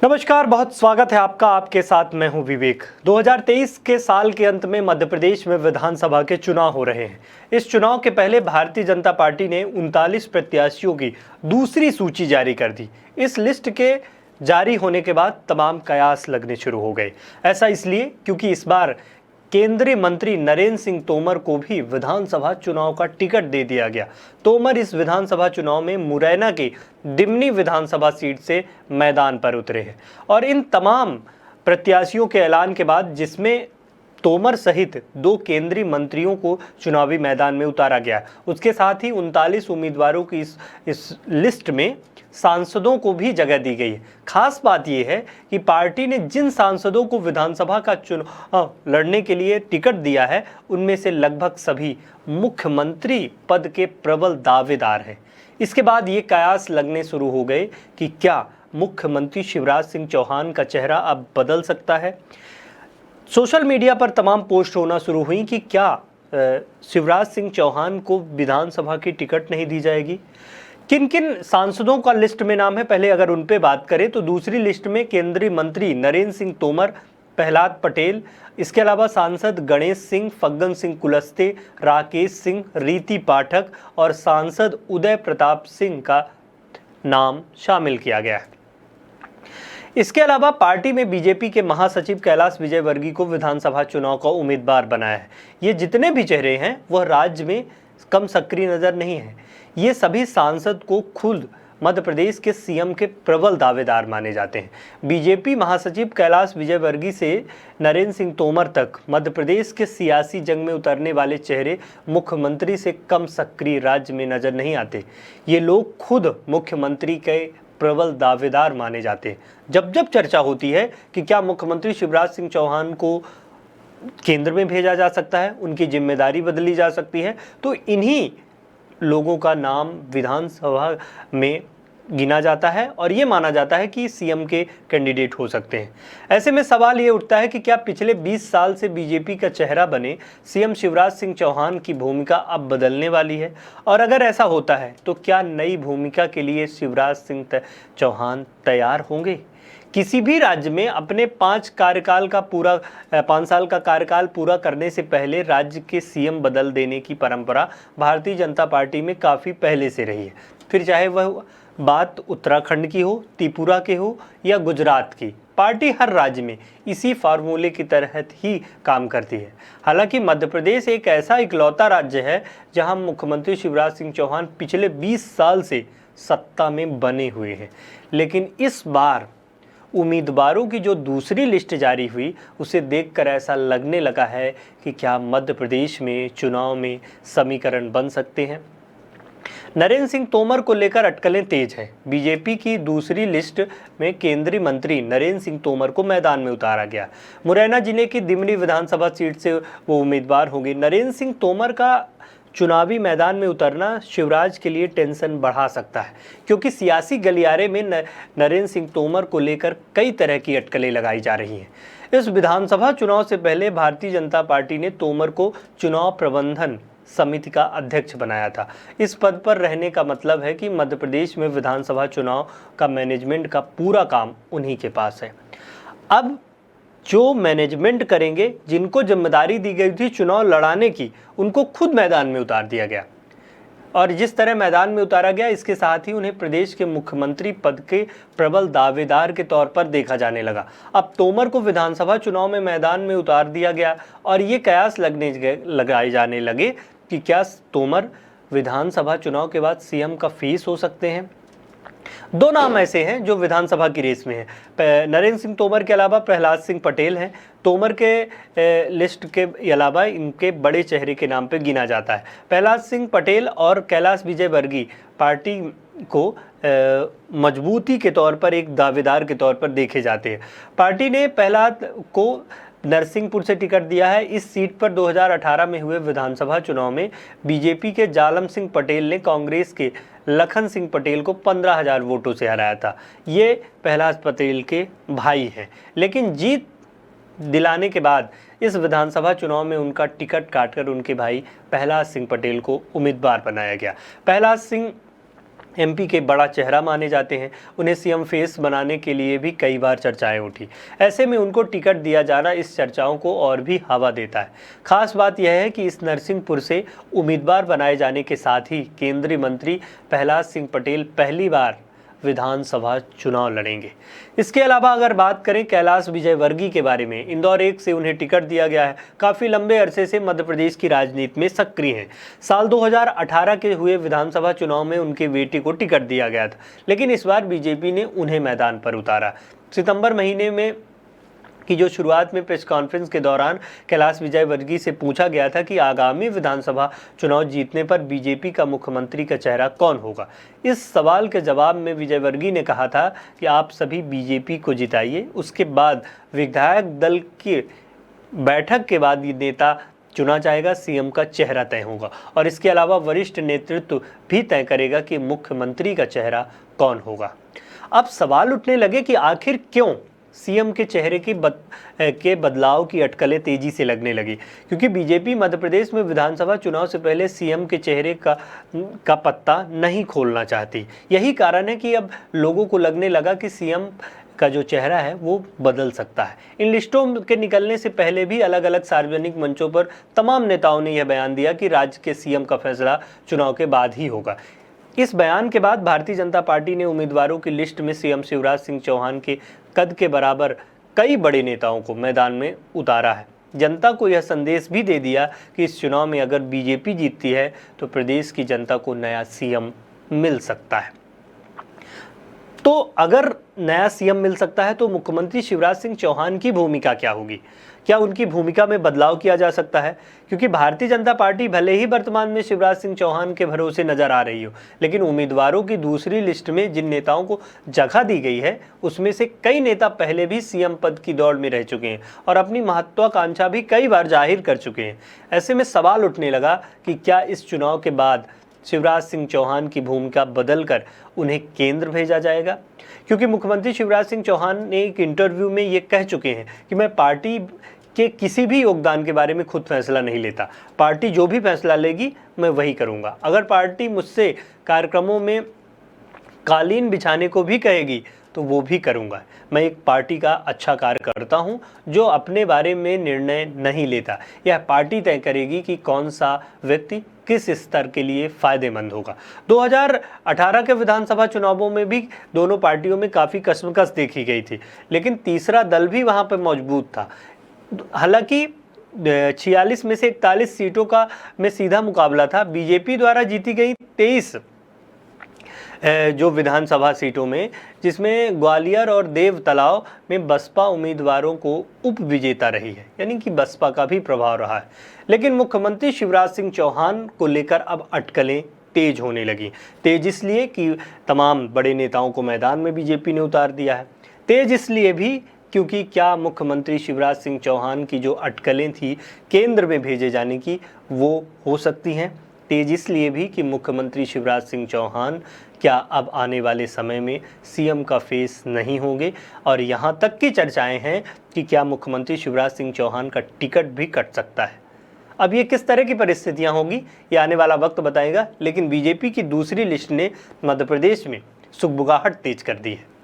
नमस्कार, बहुत स्वागत है आपका। आपके साथ मैं हूं विवेक। 2023 के साल के अंत में मध्य प्रदेश में विधानसभा के चुनाव हो रहे हैं। इस चुनाव के पहले भारतीय जनता पार्टी ने 39 प्रत्याशियों की दूसरी सूची जारी कर दी। इस लिस्ट के जारी होने के बाद तमाम कयास लगने शुरू हो गए। ऐसा इसलिए क्योंकि इस बार केंद्रीय मंत्री नरेंद्र सिंह तोमर को भी विधानसभा चुनाव का टिकट दे दिया गया। तोमर इस विधानसभा चुनाव में मुरैना के दिमनी विधानसभा सीट से मैदान पर उतरे हैं और इन तमाम प्रत्याशियों के ऐलान के बाद, जिसमें तोमर सहित 2 केंद्रीय मंत्रियों को चुनावी मैदान में उतारा गया, उसके साथ ही 39 उम्मीदवारों की इस लिस्ट में सांसदों को भी जगह दी गई है। खास बात यह है कि पार्टी ने जिन सांसदों को विधानसभा का चुनाव लड़ने के लिए टिकट दिया है, उनमें से लगभग सभी मुख्यमंत्री पद के प्रबल दावेदार हैं। इसके बाद ये कयास लगने शुरू हो गए कि क्या मुख्यमंत्री शिवराज सिंह चौहान का चेहरा अब बदल सकता है। सोशल मीडिया पर तमाम पोस्ट होना शुरू हुई कि क्या शिवराज सिंह चौहान को विधानसभा की टिकट नहीं दी जाएगी। किन किन सांसदों का लिस्ट में नाम है, पहले अगर उन पे बात करें तो दूसरी लिस्ट में केंद्रीय मंत्री नरेंद्र सिंह तोमर, प्रहलाद पटेल, इसके अलावा सांसद गणेश सिंह, फग्गन सिंह कुलस्ते, राकेश सिंह, रीति पाठक और सांसद उदय प्रताप सिंह का नाम शामिल किया गया है। इसके अलावा पार्टी में बीजेपी के महासचिव कैलाश विजयवर्गीय को विधानसभा चुनाव का उम्मीदवार बनाया है। ये जितने भी चेहरे हैं वह राज्य में कम सक्रिय नजर नहीं है। ये सभी सांसद को खुद मध्य प्रदेश के सीएम के प्रबल दावेदार माने जाते हैं। बीजेपी महासचिव कैलाश विजयवर्गीय से नरेंद्र सिंह तोमर तक मध्य प्रदेश के सियासी जंग में उतरने वाले चेहरे मुख्यमंत्री से कम सक्रिय राज्य में नजर नहीं आते। ये लोग खुद मुख्यमंत्री के प्रबल दावेदार माने जाते हैं। जब जब चर्चा होती है कि क्या मुख्यमंत्री शिवराज सिंह चौहान को केंद्र में भेजा जा सकता है, उनकी जिम्मेदारी बदली जा सकती है, तो इन्हीं लोगों का नाम विधानसभा में गिना जाता है और ये माना जाता है कि सीएम के कैंडिडेट हो सकते हैं। ऐसे में सवाल ये उठता है कि क्या पिछले 20 साल से बीजेपी का चेहरा बने सीएम शिवराज सिंह चौहान की भूमिका अब बदलने वाली है, और अगर ऐसा होता है तो क्या नई भूमिका के लिए शिवराज सिंह चौहान तैयार होंगे। किसी भी राज्य में अपने 5 साल का कार्यकाल पूरा करने से पहले राज्य के सीएम बदल देने की परंपरा भारतीय जनता पार्टी में काफ़ी पहले से रही है। फिर चाहे वह बात उत्तराखंड की हो, त्रिपुरा के हो या गुजरात की, पार्टी हर राज्य में इसी फार्मूले की तहत ही काम करती है। हालांकि मध्य प्रदेश एक ऐसा इकलौता राज्य है जहां मुख्यमंत्री शिवराज सिंह चौहान पिछले 20 साल से सत्ता में बने हुए हैं, लेकिन इस बार उम्मीदवारों की जो दूसरी लिस्ट जारी हुई, उसे देखकर ऐसा लगने लगा है कि क्या मध्य प्रदेश में चुनाव में समीकरण बन सकते हैं। नरेंद्र सिंह तोमर को लेकर अटकलें तेज हैं। बीजेपी की दूसरी लिस्ट में केंद्रीय मंत्री नरेंद्र सिंह तोमर को मैदान में उतारा गया। मुरैना जिले की दिमनी विधानसभा सीट से वो उम्मीदवार होंगे। नरेंद्र सिंह तोमर का चुनावी मैदान में उतरना शिवराज के लिए टेंशन बढ़ा सकता है, क्योंकि सियासी गलियारे में नरेंद्र सिंह तोमर को लेकर कई तरह की अटकलें लगाई जा रही हैं। इस विधानसभा चुनाव से पहले भारतीय जनता पार्टी ने तोमर को चुनाव प्रबंधन समिति का अध्यक्ष बनाया था। इस पद पर रहने का मतलब है कि मध्य प्रदेश में विधानसभा चुनाव का मैनेजमेंट का पूरा काम उन्हीं के पास है। अब जो मैनेजमेंट करेंगे, जिनको जिम्मेदारी दी गई थी चुनाव लड़ाने की, उनको खुद मैदान में उतार दिया गया, और जिस तरह मैदान में उतारा गया, इसके साथ ही उन्हें प्रदेश के मुख्यमंत्री पद के प्रबल दावेदार के तौर पर देखा जाने लगा। अब तोमर को विधानसभा चुनाव में मैदान में उतार दिया गया और ये कयास लगाए जाने लगे कि क्या तोमर विधानसभा चुनाव के बाद सीएम का फेस हो सकते हैं। 2 नाम ऐसे हैं जो विधानसभा की रेस में हैं। नरेंद्र सिंह तोमर के अलावा प्रहलाद सिंह पटेल हैं। तोमर के लिस्ट के अलावा इनके बड़े चेहरे के नाम पे गिना जाता है। प्रहलाद सिंह पटेल और कैलाश विजयवर्गीय पार्टी को मजबूती के तौर पर एक दावेदार के तौर पर देखे जाते हैं। पार्टी ने प्रहलाद को नरसिंहपुर से टिकट दिया है। इस सीट पर 2018 में हुए विधानसभा चुनाव में बीजेपी के जालम सिंह पटेल ने कांग्रेस के लखन सिंह पटेल को 15,000 वोटों से हराया था। ये प्रहलाद पटेल के भाई हैं, लेकिन जीत दिलाने के बाद इस विधानसभा चुनाव में उनका टिकट काटकर उनके भाई प्रहलाद सिंह पटेल को उम्मीदवार बनाया गया। प्रहलाद सिंह एमपी के बड़ा चेहरा माने जाते हैं। उन्हें सीएम फेस बनाने के लिए भी कई बार चर्चाएं उठी। ऐसे में उनको टिकट दिया जाना इस चर्चाओं को और भी हवा देता है। खास बात यह है कि इस नरसिंहपुर से उम्मीदवार बनाए जाने के साथ ही केंद्रीय मंत्री प्रहलाद सिंह पटेल पहली बार विधानसभा चुनाव लड़ेंगे। इसके अलावा अगर बात करें कैलाश विजयवर्गीय के बारे में, इंदौर 1 से उन्हें टिकट दिया गया है। काफ़ी लंबे अरसे से मध्य प्रदेश की राजनीति में सक्रिय हैं। साल 2018 के हुए विधानसभा चुनाव में उनके बेटे को टिकट दिया गया था, लेकिन इस बार बीजेपी ने उन्हें मैदान पर उतारा। सितंबर महीने में की जो शुरुआत में प्रेस कॉन्फ्रेंस के दौरान कैलाश विजयवर्गीय से पूछा गया था कि आगामी विधानसभा चुनाव जीतने पर बीजेपी का मुख्यमंत्री का चेहरा कौन होगा। इस सवाल के जवाब में विजयवर्गीय ने कहा था कि आप सभी बीजेपी को जिताइए, उसके बाद विधायक दल की बैठक के बाद ये नेता चुना जाएगा, सीएम का चेहरा तय होगा और इसके अलावा वरिष्ठ नेतृत्व भी तय करेगा कि मुख्यमंत्री का चेहरा कौन होगा। अब सवाल उठने लगे कि आखिर क्यों सीएम के चेहरे के बदलाव की अटकलें तेजी से लगने लगी, क्योंकि बीजेपी मध्य प्रदेश में विधानसभा चुनाव से पहले सीएम के चेहरे का पत्ता नहीं खोलना चाहती। यही कारण है कि अब लोगों को लगने लगा कि सीएम का जो चेहरा है वो बदल सकता है। इन लिस्टों के निकलने से पहले भी अलग अलग सार्वजनिक मंचों पर तमाम नेताओं ने यह बयान दिया कि राज्य के सीएम का फैसला चुनाव के बाद ही होगा। इस बयान के बाद भारतीय जनता पार्टी ने उम्मीदवारों की लिस्ट में सीएम शिवराज सिंह चौहान के कद के बराबर कई बड़े नेताओं को मैदान में उतारा है। जनता को यह संदेश भी दे दिया कि इस चुनाव में अगर बीजेपी जीतती है तो प्रदेश की जनता को नया सीएम मिल सकता है। तो अगर नया सीएम मिल सकता है तो मुख्यमंत्री शिवराज सिंह चौहान की भूमिका क्या होगी? क्या उनकी भूमिका में बदलाव किया जा सकता है? क्योंकि भारतीय जनता पार्टी भले ही वर्तमान में शिवराज सिंह चौहान के भरोसे नजर आ रही हो, लेकिन उम्मीदवारों की दूसरी लिस्ट में जिन नेताओं को जगह दी गई है उसमें से कई नेता पहले भी सीएम पद की दौड़ में रह चुके हैं और अपनी महत्वाकांक्षा भी कई बार जाहिर कर चुके हैं। ऐसे में सवाल उठने लगा कि क्या इस चुनाव के बाद शिवराज सिंह चौहान की भूमिका बदलकर उन्हें केंद्र भेजा जाएगा? क्योंकि मुख्यमंत्री शिवराज सिंह चौहान ने एक इंटरव्यू में ये कह चुके हैं कि मैं पार्टी के किसी भी योगदान के बारे में खुद फैसला नहीं लेता, पार्टी जो भी फैसला लेगी मैं वही करूंगा। अगर पार्टी मुझसे कार्यक्रमों में कालीन बिछाने को भी कहेगी तो वो भी करूंगा। मैं एक पार्टी का अच्छा कार्य करता हूं जो अपने बारे में निर्णय नहीं लेता। यह पार्टी तय करेगी कि कौन सा व्यक्ति किस स्तर के लिए फायदेमंद होगा। 2018 के विधानसभा चुनावों में भी दोनों पार्टियों में काफ़ी कशमकश देखी गई थी, लेकिन तीसरा दल भी वहां पर मौजूद था। हालांकि 46 में से 41 सीटों का में सीधा मुकाबला था। बीजेपी द्वारा जीती गई 23 जो विधानसभा सीटों में, जिसमें ग्वालियर और देव तालाब में बसपा उम्मीदवारों को उप विजेता रही है, यानी कि बसपा का भी प्रभाव रहा है। लेकिन मुख्यमंत्री शिवराज सिंह चौहान को लेकर अब अटकलें तेज होने लगी। तेज इसलिए कि तमाम बड़े नेताओं को मैदान में बीजेपी ने उतार दिया है। तेज इसलिए भी क्योंकि क्या मुख्यमंत्री शिवराज सिंह चौहान की जो अटकलें थी केंद्र में भेजे जाने की, वो हो सकती हैं। तेज इसलिए भी कि मुख्यमंत्री शिवराज सिंह चौहान क्या अब आने वाले समय में सीएम का फेस नहीं होंगे, और यहाँ तक की चर्चाएं हैं कि क्या मुख्यमंत्री शिवराज सिंह चौहान का टिकट भी कट सकता है। अब ये किस तरह की परिस्थितियां होगी ये आने वाला वक्त बताएगा, लेकिन बीजेपी की दूसरी लिस्ट ने मध्य प्रदेश में सुगबुगाहट तेज कर दी है।